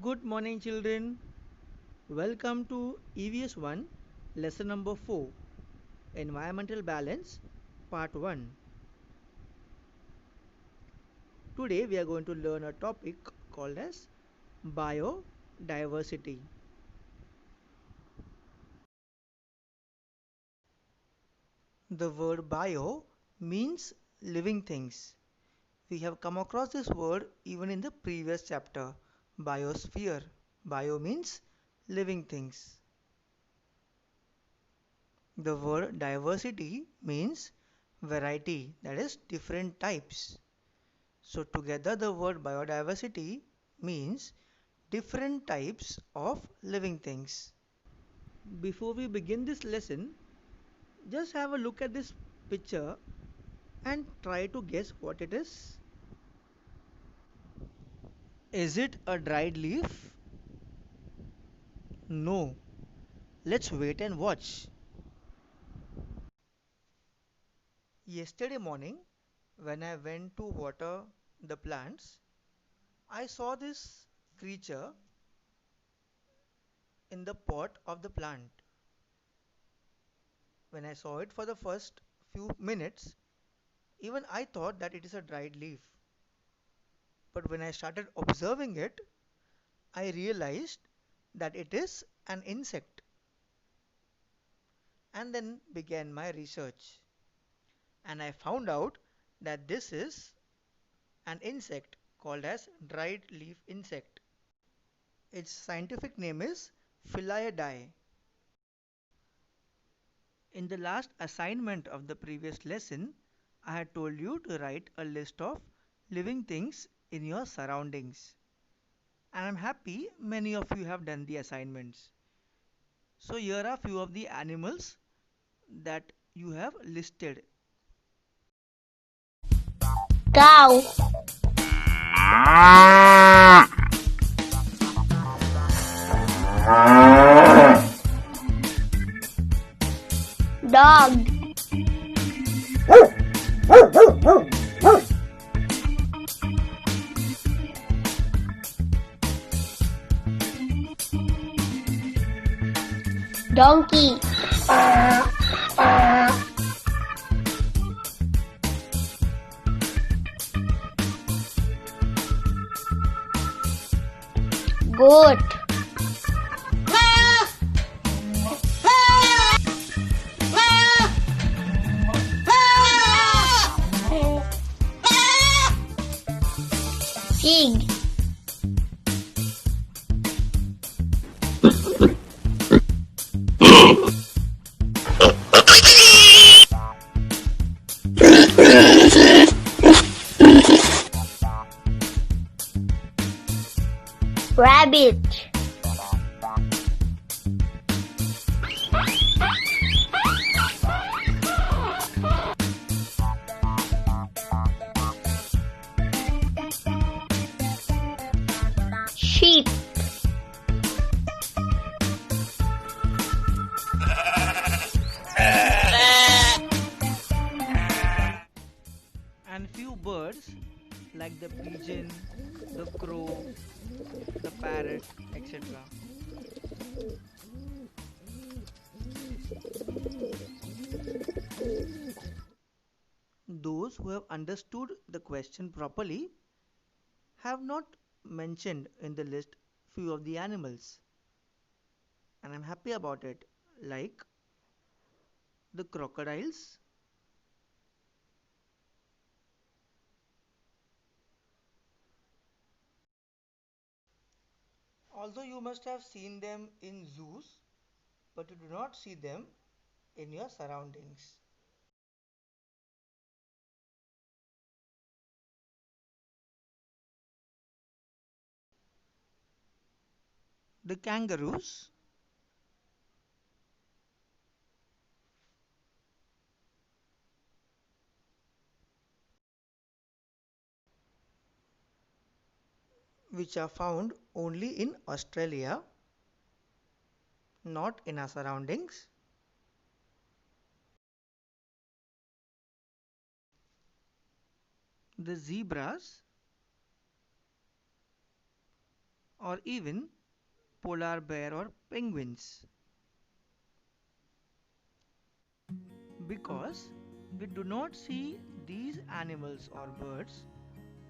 Good morning, children. Welcome to EVS 1, lesson number 4, Environmental Balance, part 1. Today, we are going to learn a topic called as biodiversity. The word bio means living things. We have come across this word even in the previous chapter, biosphere. Bio means living things. The word diversity means variety, that is different types. So together the word biodiversity means different types of living things. Before we begin this lesson, just have a look at this picture and try to guess what it is. Is it a dried leaf? No. Let's wait and watch. Yesterday morning, when I went to water the plants, I saw this creature in the pot of the plant. When I saw it for the first few minutes, even I thought that it is a dried leaf. But when I started observing it, I realized that it is an insect and then began my research. And I found out that this is an insect called as dried leaf insect. Its scientific name is Phylliidae. In the last assignment of the previous lesson, I had told you to write a list of living things in your surroundings. And I'm happy many of you have done the assignments. So here are few of the animals that you have listed. Cow, dog, donkey, goat, pig, rabbit, sheep, And few birds like the pigeon, the crow, the parrot, etc. Those who have understood the question properly have not mentioned in the list few of the animals, and I'm happy about it, like the crocodiles, although you must have seen them in zoos, but you do not see them in your surroundings. The kangaroos, which are found only in Australia, not in our surroundings. The zebras, or even polar bear or penguins. Because we do not see these animals or birds,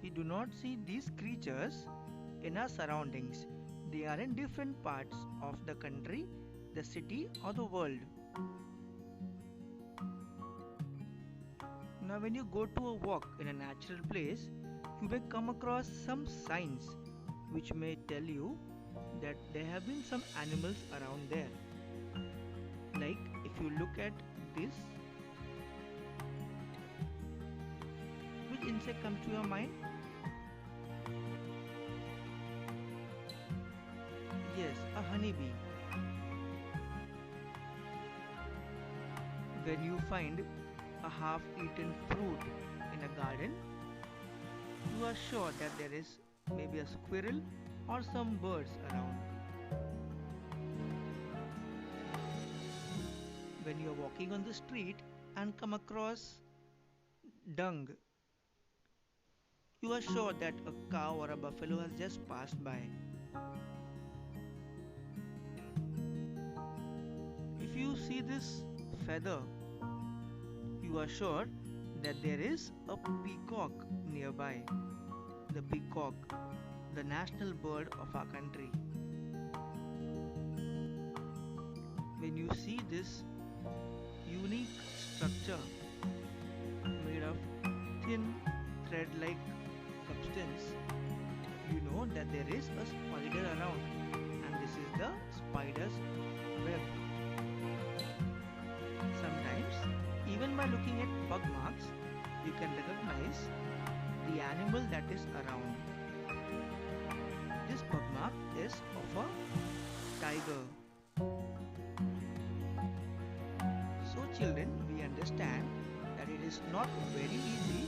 we do not see these creatures in our surroundings. They are in different parts of the country, the city, or the world. Now, when you go to a walk in a natural place, you may come across some signs which may tell you that there have been some animals around there. Like if you look at this, which insect comes to your mind? Yes, a honeybee. When you find a half eaten fruit in a garden, you are sure that there is maybe a squirrel or some birds around. When you are walking on the street and come across dung, you are sure that a cow or a buffalo has just passed by. If you see this feather, you are sure that there is a peacock nearby. The peacock, the national bird of our country. When you see this unique structure made of thin thread-like substance, you know that there is a spider around, and this is the spider's web. Sometimes, even by looking at pug marks, you can recognize the animal that is around. This pug mark is of a tiger. So children, we understand that it is not very easy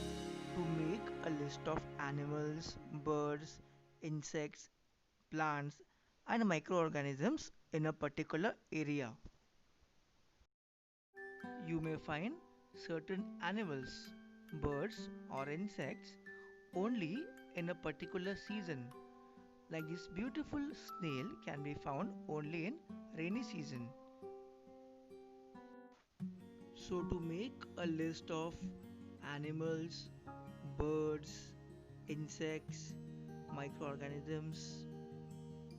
to make a list of animals, birds, insects, plants and microorganisms in a particular area. You may find certain animals, birds or insects only in a particular season. Like this beautiful snail can be found only in rainy season. So to make a list of animals, birds, insects, microorganisms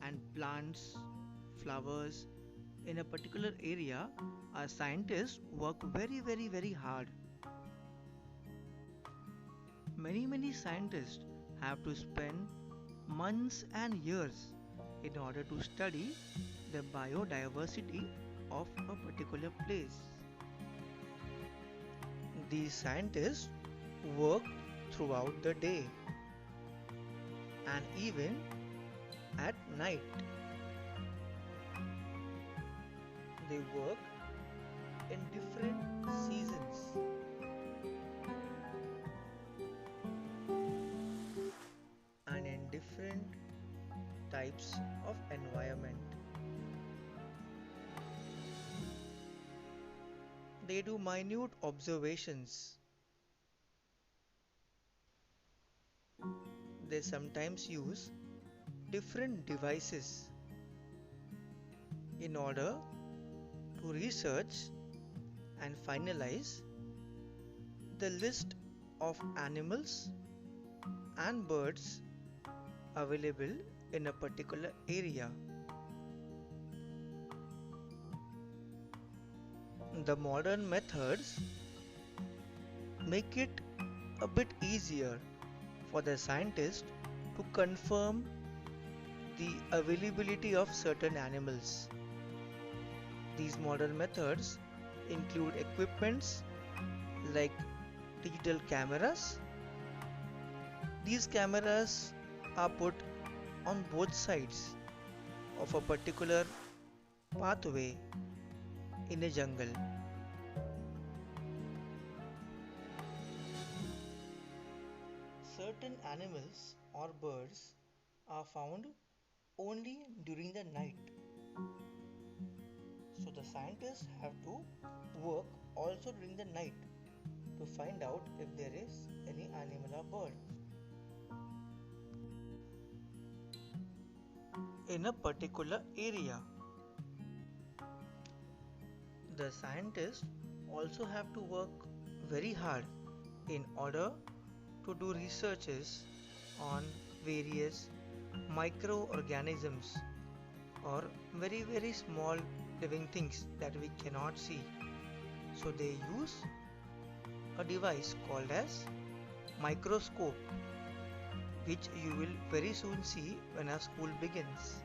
and plants, flowers in a particular area, our scientists work very hard. Many scientists have to spend months and years in order to study the biodiversity of a particular place. These scientists work throughout the day and even at night. They work in different seasons and in different types of environment. They do minute observations. They sometimes use different devices in order to research and finalize the list of animals and birds available in a particular area. The modern methods make it a bit easier for the scientist to confirm the availability of certain animals. These modern methods include equipments like digital cameras. These cameras are put on both sides of a particular pathway in a jungle. Certain animals or birds are found only during the night. So the scientists have to work also during the night to find out if there is any animal or bird. in a particular area. The scientists also have to work very hard in order to do researches on various microorganisms or very small living things that we cannot see. So they use a device called as microscope, which you will very soon see when our school begins.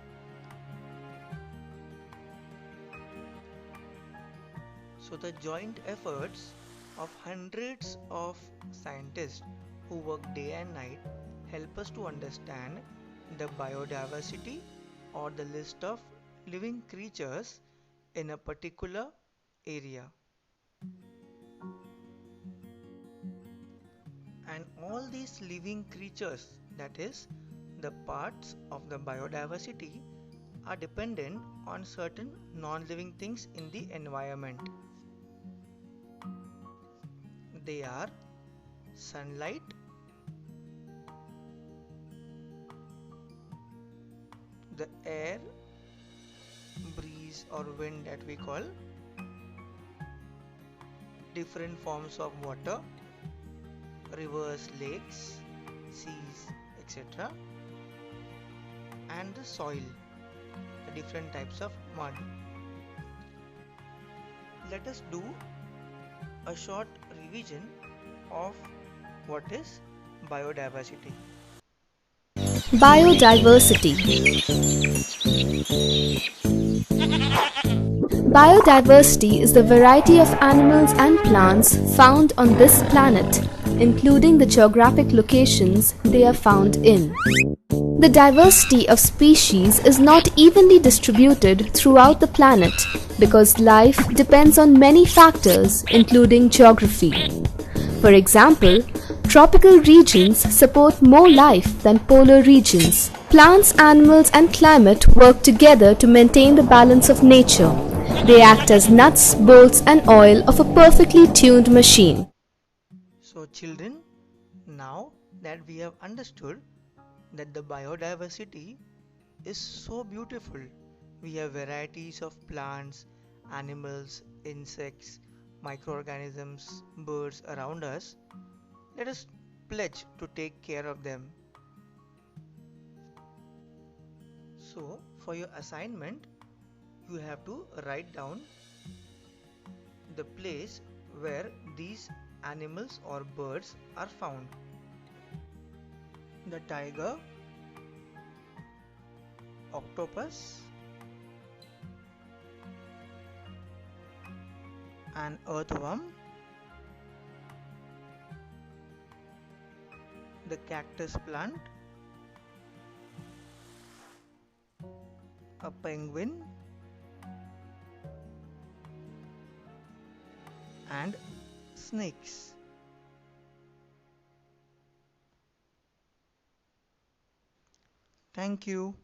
So the joint efforts of hundreds of scientists who work day and night help us to understand the biodiversity or the list of living creatures in a particular area. And all these living creatures, that is, the parts of the biodiversity, are dependent on certain non-living things in the environment. They are sunlight, the air, breeze or wind that we call, different forms of water, rivers, lakes, seas, etc., and the soil, the different types of mud. Let us do a short revision of what is biodiversity. Biodiversity. Biodiversity is the variety of animals and plants found on this planet, including the geographic locations they are found in. The diversity of species is not evenly distributed throughout the planet because life depends on many factors, including geography. For example, tropical regions support more life than polar regions. Plants, animals, and climate work together to maintain the balance of nature. They act as nuts, bolts, and oil of a perfectly tuned machine. So, children, now that we have understood that the biodiversity is so beautiful, we have varieties of plants, animals, insects, microorganisms, birds around us. Let us pledge to take care of them. So, for your assignment, you have to write down the place where these animals or birds are found. The tiger, octopus, an earthworm, the cactus plant, a penguin, and snakes. Thank you.